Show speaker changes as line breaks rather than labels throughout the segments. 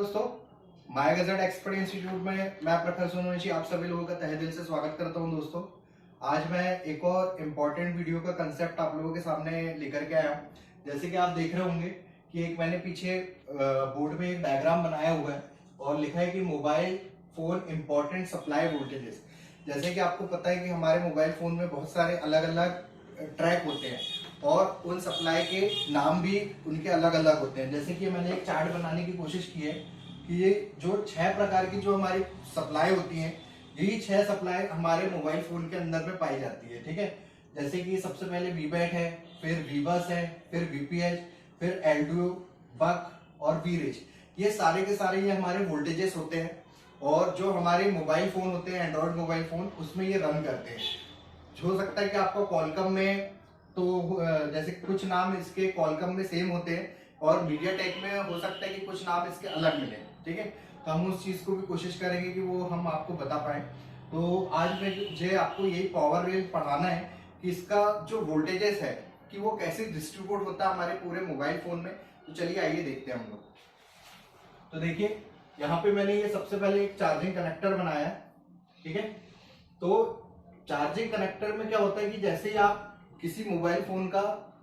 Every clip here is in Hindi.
दोस्तों, माय गजेट एक्सपर्ट इंस्टीट्यूट में मैं प्रखर सोनवंशी आप सभी लोगों का तहे दिल से स्वागत करता हूं। दोस्तों, आज मैं एक और इम्पोर्टेंट वीडियो का कंसेप्ट आप लोगों के सामने लेकर के आया हूं। जैसे कि आप देख रहे होंगे कि एक मैंने पीछे बोर्ड में एक डायग्राम बनाया हुआ है और लिखा है कि mobile phone important supply voltages. जैसे कि आपको पता है कि हमारे मोबाइल फोन में बहुत सारे अलग अलग ट्रैक होते हैं और उन सप्लाई के नाम भी उनके अलग अलग होते हैं। जैसे कि मैंने एक चार्ट बनाने की कोशिश की है कि ये जो 6 प्रकार की जो हमारी सप्लाई होती हैं, यही 6 सप्लाई हमारे मोबाइल फोन के अंदर में पाई जाती है। ठीक है, जैसे कि सबसे पहले वीबैट है, फिर वीबस है, फिर वीपीएच, फिर एलडीओ, बक और वीरेज। ये सारे के सारे ये हमारे वोल्टेजेस होते हैं और जो हमारे मोबाइल फोन होते हैं, एंड्रॉइड मोबाइल फोन, उसमें ये रन करते हैं। हो सकता है कि आपको कॉलकम में तो जैसे कुछ नाम इसके कॉलकम में सेम होते हैं और मीडियाटेक में हो सकता है कि कुछ नाम इसके अलग मिले। ठीक है, तो हम उस चीज को भी कोशिश करेंगे कि वो हम आपको बता पाए। तो आज मुझे आपको यही पावर रेंज पढ़ाना है कि इसका जो वोल्टेजेस है कि वो कैसे डिस्ट्रीब्यूट होता है हमारे पूरे मोबाइल फोन में। तो चलिए आइए देखते हैं हम लोग। तो देखिए, यहाँ पे मैंने ये सबसे पहले एक चार्जिंग कनेक्टर बनाया है। ठीक है, तो चार्जिंग कनेक्टर में क्या होता है कि जैसे ही आप किसी मोबाइल फोन का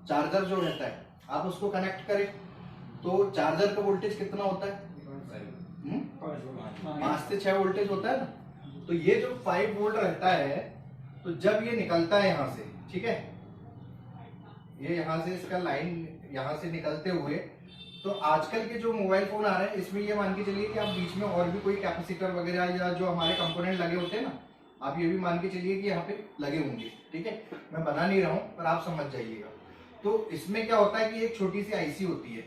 चार्जर जो रहता है आप उसको कनेक्ट करें तो चार्जर का वोल्टेज कितना होता है? 5 से 6 वोल्टेज होता है ना। तो ये जो 5 वोल्ट रहता है, तो जब ये निकलता है यहाँ से, ठीक है, ये यहाँ से इसका लाइन यहाँ से निकलते हुए, तो आजकल के जो मोबाइल फोन आ रहे हैं इसमें ये मान के चलिए कि आप बीच में और भी कोई कैपेसिटर वगैरह या जो हमारे कंपोनेंट लगे होते हैं ना, आप ये भी मान के चलिए कि यहाँ पे लगे होंगे। ठीक है, मैं बना नहीं रहा हूं पर आप समझ जाइएगा। तो इसमें क्या होता है कि एक छोटी सी आईसी होती है।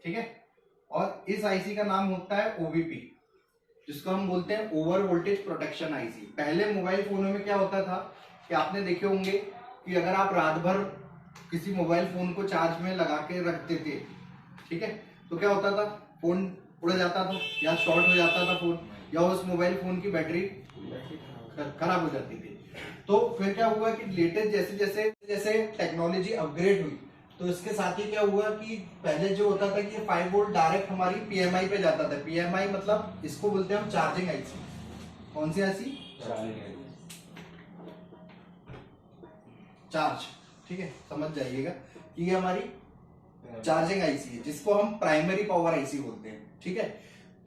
ठीक है, और इस आईसी का नाम होता है ओवीपी, जिसको हम बोलते हैं ओवर वोल्टेज प्रोटेक्शन आईसी। पहले मोबाइल फोनों में क्या होता था कि आपने देखे होंगे कि अगर आप रात भर किसी मोबाइल फोन को चार्ज में लगा के रखते थे, ठीक है, तो क्या होता था, फोन उड़ जाता था या शॉर्ट हो जाता था फोन, या उस मोबाइल फोन की बैटरी खराब हो जाती थी। तो फिर क्या हुआ कि लेटेस्ट जैसे जैसे जैसे टेक्नोलॉजी अपग्रेड हुई, तो इसके साथ ही क्या हुआ कि पहले जो होता था कि 5 वोल्ट डायरेक्ट हमारी पीएमआई पे जाता था। पीएमआई मतलब इसको बोलते हैं हम चार्जिंग आईसी। कौन सी आईसी? चार्ज। ठीक है, समझ जाइएगा कि ये हमारी चार्जिंग आईसी है, जिसको हम प्राइमरी पावर आईसी बोलते हैं। ठीक है,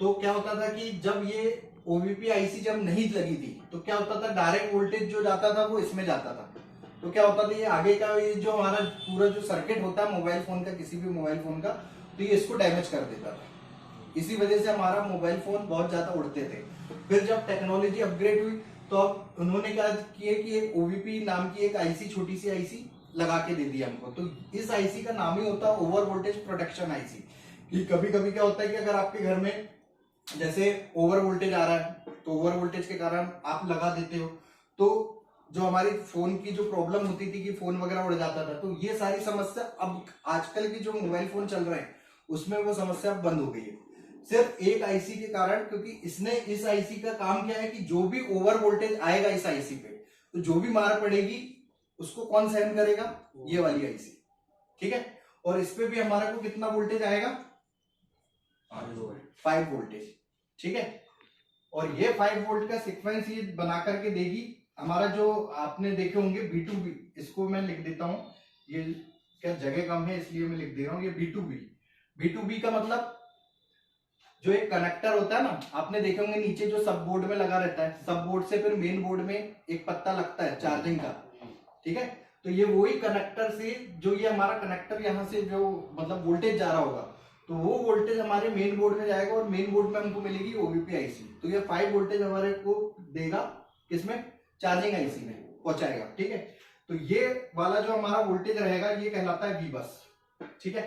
तो क्या होता था कि जब ये ओवीपी आईसी जब नहीं लगी थी तो क्या होता था, डायरेक्ट वोल्टेज जो जाता था वो इसमें जाता था। तो क्या होता था, ये आगे का ये जो हमारा पूरा जो सर्किट होता है मोबाइल फोन का, किसी भी मोबाइल फोन का, तो ये इसको डैमेज कर देता था। इसी वजह से हमारा मोबाइल फोन बहुत ज्यादा उड़ते थे। फिर जब टेक्नोलॉजी अपग्रेड हुई तो अब उन्होंने क्या किया कि एक ओवीपी नाम की एक आईसी, छोटी सी आईसी लगा के दे दी हमको। तो इस आईसी का नाम ही होता है ओवर वोल्टेज प्रोटेक्शन आईसी। कि कभी कभी क्या होता है कि अगर आपके घर में जैसे ओवर वोल्टेज आ रहा है तो ओवर वोल्टेज के कारण आप लगा देते हो, तो जो हमारी फोन की जो प्रॉब्लम होती थी कि फोन वगैरह उड़ जाता था, तो ये सारी समस्या अब आजकल की जो मोबाइल फोन चल रहे हैं उसमें वो समस्या बंद हो गई है, सिर्फ एक आईसी के कारण। क्योंकि इसने, इस आईसी का काम क्या है कि जो भी ओवर वोल्टेज आएगा इस आईसी पे, तो जो भी मार पड़ेगी उसको कौन सहन करेगा? ये वाली आईसी। ठीक है, और इस पे भी हमारा को कितना वोल्टेज आएगा? 5 वोल्टेज। ठीक है, और ये 5 वोल्ट का सीक्वेंस ये बना करके देगी हमारा, जो आपने देखे होंगे B2B। इसको मैं लिख देता हूं, ये क्या जगह कम है इसलिए मैं लिख दे रहा हूं, ये B2B। B2B का मतलब जो एक कनेक्टर होता है ना, आपने देखे होंगे नीचे जो सब बोर्ड में लगा रहता है, सब बोर्ड से फिर मेन बोर्ड में एक पत्ता लगता है चार्जिंग का। ठीक है, तो ये वही कनेक्टर से, जो ये हमारा कनेक्टर यहाँ से जो मतलब वोल्टेज जा रहा होगा, तो वो वोल्टेज हमारे मेन बोर्ड में जाएगा और मेन बोर्ड में हमको मिलेगी ओवीपी आईसी। तो ये 5 वोल्टेज हमारे को देगा, किसमें? चार्जिंग आईसी में पहुंचाएगा। ठीक है, तो ये वाला जो हमारा वोल्टेज रहेगा ये कहलाता है वीबस। ठीक है,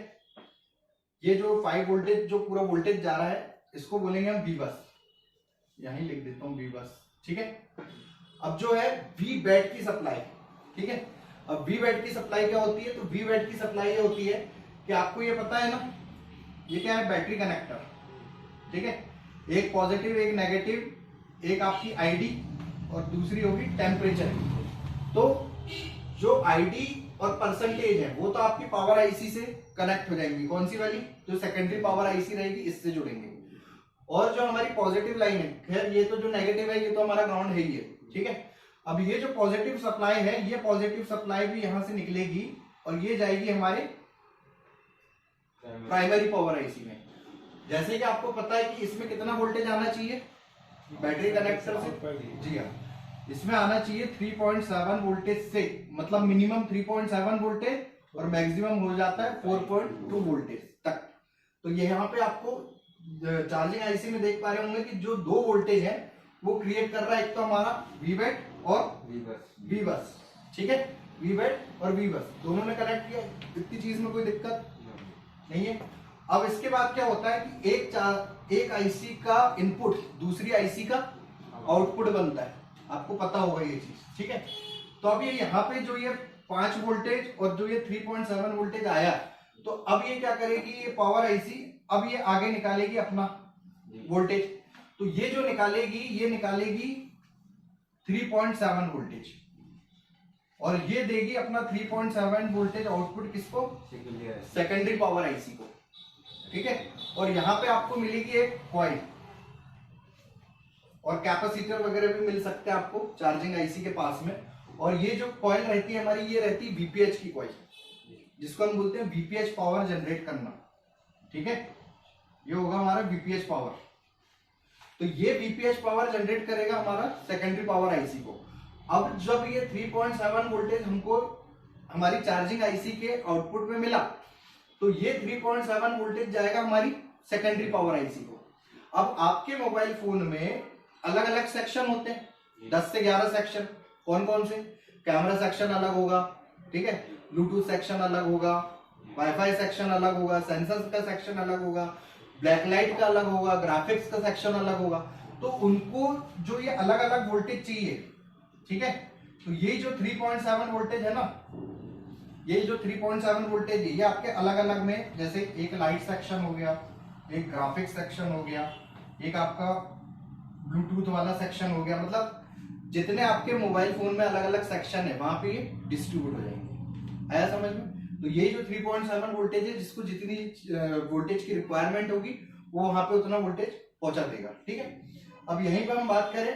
ये जो 5 वोल्टेज जो पूरा वोल्टेज जा रहा है इसको बोलेंगे हम वीबस। यहीं लिख देता हूं वीबस। ठीक है, अब जो है वीबैट की सप्लाई। ठीक है, अब वीबैट की सप्लाई क्या होती है? तो वीबैट की सप्लाई ये होती है कि आपको ये पता है ना, ये क्या है? Battery connector. ठीक है, एक पॉजिटिव एक नेगेटिव, एक आपकी आईडी और दूसरी होगी टेम्परेचर। तो जो आईडी और परसेंटेज है वो तो आपकी पावर आईसी से कनेक्ट हो जाएंगी। कौन सी वाली? जो सेकेंडरी पावर आईसी रहेगी इससे जुड़ेंगे। और जो हमारी पॉजिटिव लाइन है, खैर ये तो जो नेगेटिव है ये तो हमारा ग्राउंड है ही है, ठीक है। अब ये जो पॉजिटिव सप्लाई है, ये पॉजिटिव सप्लाई भी यहां से निकलेगी और ये जाएगी हमारे प्राइमरी पावर आईसी में। जैसे कि आपको पता है कि इसमें कितना वोल्टेज आना चाहिए बैटरी कनेक्टर से, जी हाँ, इसमें आना चाहिए 3.7 वोल्टेज से, मतलब मिनिमम 3.7 वोल्टेज और मैक्सिमम हो जाता है 4.2 वोल्टेज तक। तो ये यहाँ पे आपको चार्जिंग आईसी में देख पा रहे होंगे कि जो दो वोल्टेज है वो क्रिएट कर रहा है, एक तो हमारा वीबैट और वी बस, ठीक है, वीबैट और वी बस दोनों ने कनेक्ट किया, इतनी चीज में कोई दिक्कत नहीं है। अब इसके बाद क्या होता है कि एक आईसी का इनपुट दूसरी आईसी का आउटपुट बनता है, आपको पता होगा ये चीज, ठीक है। तो अब ये यहाँ पे जो ये 5 वोल्टेज और जो ये 3.7 वोल्टेज आया, तो अब ये क्या करेगी, ये पावर आईसी अब ये आगे निकालेगी अपना वोल्टेज। तो ये जो निकालेगी ये निकालेगी 3.7 वोल्टेज और ये देगी अपना 3.7 वोल्टेज आउटपुट किसको? सेकेंडरी पावर आईसी को, ठीक है। और यहाँ पे आपको मिलेगी एक कॉइल और कैपेसिटर वगैरह भी मिल सकते हैं आपको चार्जिंग आईसी के पास में। और ये जो कॉइल रहती है हमारी, ये रहती है वीपीएच की कॉइल, जिसको हम बोलते हैं वीपीएच पावर जनरेट करना, ठीक है। ये होगा हमारा वीपीएच पावर। तो ये वीपीएच पावर जनरेट करेगा हमारा सेकेंडरी पावर आईसी को। अब जब ये 3.7 वोल्टेज हमको हमारी चार्जिंग आईसी के आउटपुट में मिला, तो ये 3.7 वोल्टेज जाएगा हमारी सेकेंडरी पावर आईसी को। अब आपके मोबाइल फोन में अलग अलग सेक्शन होते हैं, 10 से 11 सेक्शन। कौन कौन से? कैमरा सेक्शन अलग होगा, ठीक है, ब्लूटूथ सेक्शन अलग होगा, वाईफाई सेक्शन अलग होगा, सेंसर्स का सेक्शन अलग होगा, ब्लैक लाइट का अलग होगा, ग्राफिक्स का सेक्शन अलग होगा। तो उनको जो ये अलग अलग वोल्टेज चाहिए, ठीक है। तो ये जो 3.7 वोल्टेज है ना, ये जो 3.7 वोल्टेज है ये आपके अलग अलग में, जैसे एक लाइट सेक्शन हो गया, एक ग्राफिक्स सेक्शन हो गया, एक आपका ब्लूटूथ वाला सेक्शन हो गया, मतलब जितने आपके मोबाइल फोन में अलग अलग सेक्शन है वहां पे ये डिस्ट्रीब्यूट हो जाएंगे। आया समझ में? तो ये जो 3.7 वोल्टेज है, जिसको जितनी वोल्टेज की रिक्वायरमेंट होगी वो वहां पे उतना वोल्टेज पहुंचा देगा, ठीक है। अब यहीं पर हम बात करें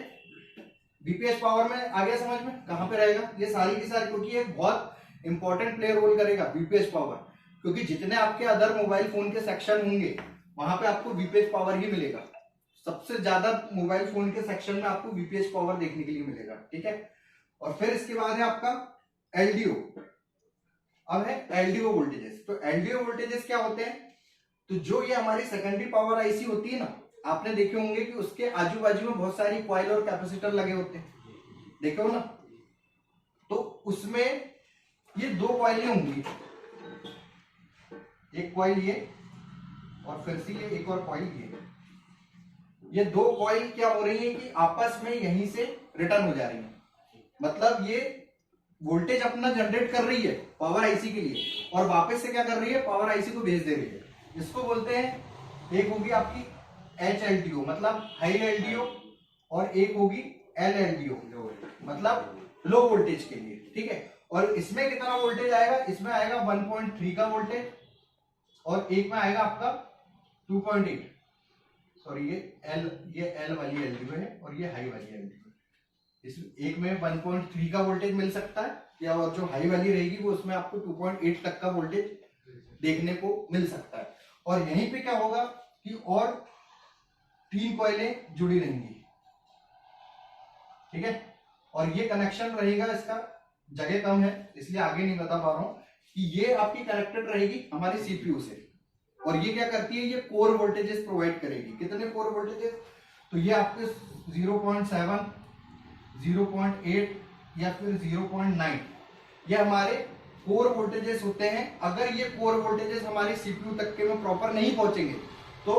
वीपीएच पावर में, आ गया समझ में कहां पे रहेगा ये सारी की सारी, क्योंकि ये बहुत इंपॉर्टेंट प्ले रोल करेगा वीपीएच पावर, क्योंकि जितने आपके अदर मोबाइल फोन के सेक्शन होंगे वहां पे आपको वीपीएच पावर ही मिलेगा। सबसे ज्यादा मोबाइल फोन के सेक्शन में आपको वीपीएच पावर देखने के लिए मिलेगा, ठीक है। और फिर इसके बाद है आपका एलडीओ। अब है एलडीओ वोल्टेजेस। तो एलडीओ वोल्टेजेस क्या होते हैं? तो जो ये हमारी सेकेंडरी पावर आईसी होती है ना, आपने देखे होंगे कि उसके आजू बाजू में बहुत सारी कॉइल और कैपेसिटर लगे होते हैं, देखे हो ना। तो उसमें ये दो कॉइलें होंगी, एक कॉइल ये और फिर से ये एक और कॉइल ये दो कॉइल क्या हो रही है कि आपस में यहीं से रिटर्न हो जा रही है, मतलब ये वोल्टेज अपना जनरेट कर रही है पावर आईसी के लिए और वापस से क्या कर रही है, पावर आईसी को भेज दे रही है। इसको बोलते हैं, एक होगी आपकी HLDO मतलब हाई एलडीओ और एक होगी LLDO मतलब लो वोल्टेज के लिए, ठीक है। और इसमें कितना वोल्टेज आएगा? इसमें आएगा 1.3 का वोल्टेज और एक में आएगा आपका 2.8। सॉरी ये L वाली एलडीओ है और ये हाई वाली एलडीओ है। इस एक में 1.3 का वोल्टेज मिल सकता है या और जो हाई वाली रहेगी वो उसमें आपको 2.8 तक का वोल्टेज देखने को मिल सकता है। और यहीं पे क्या होगा कि और 3 कॉइलें जुड़ी रहेंगी, ठीक है। और ये कनेक्शन रहेगा, इसका जगह कम है इसलिए आगे नहीं बता पा रहा हूं कि ये आपकी कनेक्टेड रहेगी हमारी सीपीयू से। और ये क्या करती है, ये कोर वोल्टेजेस प्रोवाइड करेगी। कितने कोर वोल्टेजेस? तो ये आपके 0.7, 0.8 या फिर 0.9 ये हमारे कोर वोल्टेजेस होते हैं। अगर ये कोर वोल्टेजेस हमारे सीपीयू तक के में प्रॉपर नहीं पहुंचेंगे तो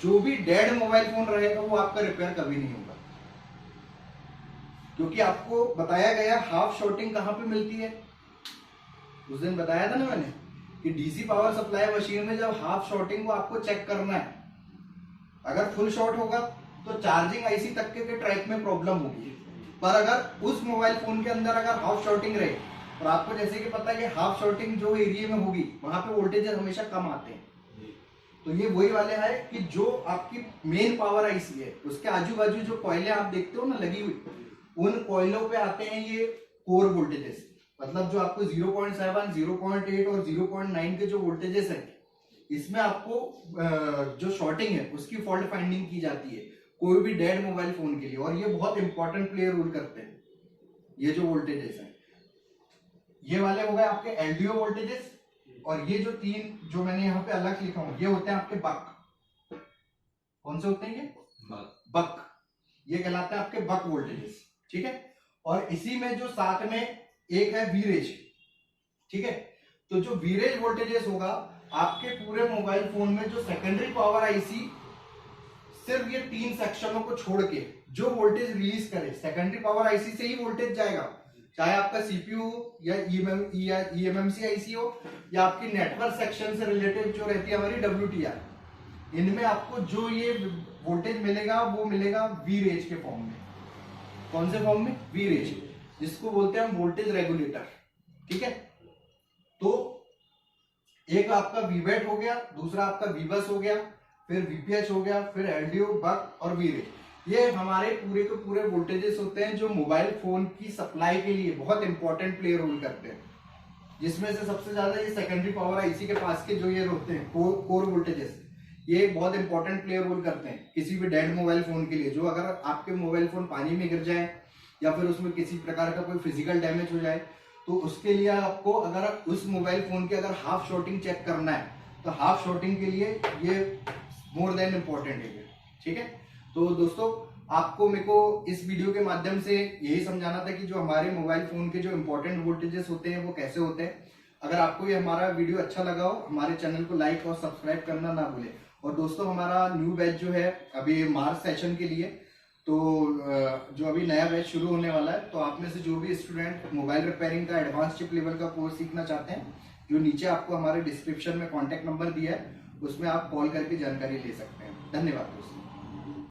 जो भी डेड मोबाइल फोन रहेगा वो आपका रिपेयर कभी नहीं होगा, क्योंकि आपको बताया गया हाफ शॉर्टिंग कहां पे मिलती है। उस दिन बताया था ना मैंने कि डीसी पावर सप्लाई मशीन में जब हाफ शॉर्टिंग को आपको चेक करना है, अगर फुल शॉर्ट होगा तो चार्जिंग आईसी तक के ट्रैक में प्रॉब्लम होगी, पर अगर उस मोबाइल फोन के अंदर अगर हाफ शॉर्टिंग रहे और आपको जैसे कि पता है कि हाफ शॉर्टिंग जो एरिया में होगी वहां पे वोल्टेज हमेशा कम आते हैं। तो ये वही वाले है कि जो आपकी मेन पावर आईसी है उसके आजू बाजू जो कॉइलें आप देखते हो ना लगी हुई, उन कॉइलों पे आते हैं ये कोर वोल्टेजेस। मतलब जो आपको 0.7, 0.8 और 0.9 के जो वोल्टेजेस है, इसमें आपको जो शॉर्टिंग है उसकी फॉल्ट फाइंडिंग की जाती है कोई भी डेड मोबाइल फोन के लिए, और ये बहुत इंपॉर्टेंट प्ले रोल करते हैं ये जो वोल्टेजेस हैं। ये वाले हो गए आपके एलडीओ वोल्टेजेस, और ये जो तीन जो मैंने यहाँ पे अलग लिखा हूं ये होते हैं आपके बक। कौन से होते हैं ये? बक। ये कहलाते हैं आपके बक वोल्टेजेस, ठीक है। और इसी में जो साथ में एक है वीरेज, ठीक है। तो जो वीरेज वोल्टेजेस होगा आपके पूरे मोबाइल फोन में, जो सेकेंडरी पावर आईसी सिर्फ ये तीन सेक्शनों को छोड़ के जो वोल्टेज रिलीज करे, सेकेंडरी पावर आईसी से ही वोल्टेज जाएगा, चाहे आपका सीपीयू या ईएमएमसी आईसी हो या आपकी नेटवर्क सेक्शन से रिलेटेड जो रहती है हमारी डब्ल्यूटीआर, इनमें आपको जो ये वोल्टेज मिलेगा वो मिलेगा वीरेज के फॉर्म में। कौन से फॉर्म में? वीरेज, जिसको बोलते हैं हम वोल्टेज रेगुलेटर, ठीक है। तो एक आपका वीवेट हो गया, दूसरा आपका वीबस हो गया, फिर वीपीएच हो गया, फिर एलडीओ, बक और वीरेज। ये हमारे पूरे के पूरे वोल्टेजेस होते हैं जो मोबाइल फोन की सप्लाई के लिए बहुत इंपॉर्टेंट प्ले रोल करते हैं। जिसमें से सबसे ज्यादा ये सेकेंडरी पावर आईसी के पास के जो ये होते हैं कोर वोल्टेजेस, ये बहुत इंपॉर्टेंट प्ले रोल करते हैं किसी भी डेड मोबाइल फोन के लिए। जो अगर आपके मोबाइल फोन पानी में गिर जाए या फिर उसमें किसी प्रकार का कोई फिजिकल डैमेज हो जाए, तो उसके लिए आपको अगर उस मोबाइल फोन की अगर हाफ शॉर्टिंग चेक करना है तो हाफ शॉर्टिंग के लिए ये मोर देन इंपॉर्टेंट है, ठीक है। तो दोस्तों आपको मेरे को इस वीडियो के माध्यम से यही समझाना था कि जो हमारे मोबाइल फोन के जो इंपॉर्टेंट वोल्टेजेस होते हैं वो कैसे होते हैं। अगर आपको ये हमारा वीडियो अच्छा लगा हो, हमारे चैनल को लाइक और सब्सक्राइब करना ना भूलें। और दोस्तों हमारा न्यू बैच जो है अभी मार्च सेशन के लिए, तो जो अभी नया बैच शुरू होने वाला है, तो आप में से जो भी स्टूडेंट मोबाइल रिपेयरिंग का एडवांस चिप लेवल का कोर्स सीखना चाहते हैं, जो नीचे आपको हमारे डिस्क्रिप्शन में कॉन्टेक्ट नंबर दिया है उसमें आप कॉल करके जानकारी ले सकते हैं। धन्यवाद दोस्तों।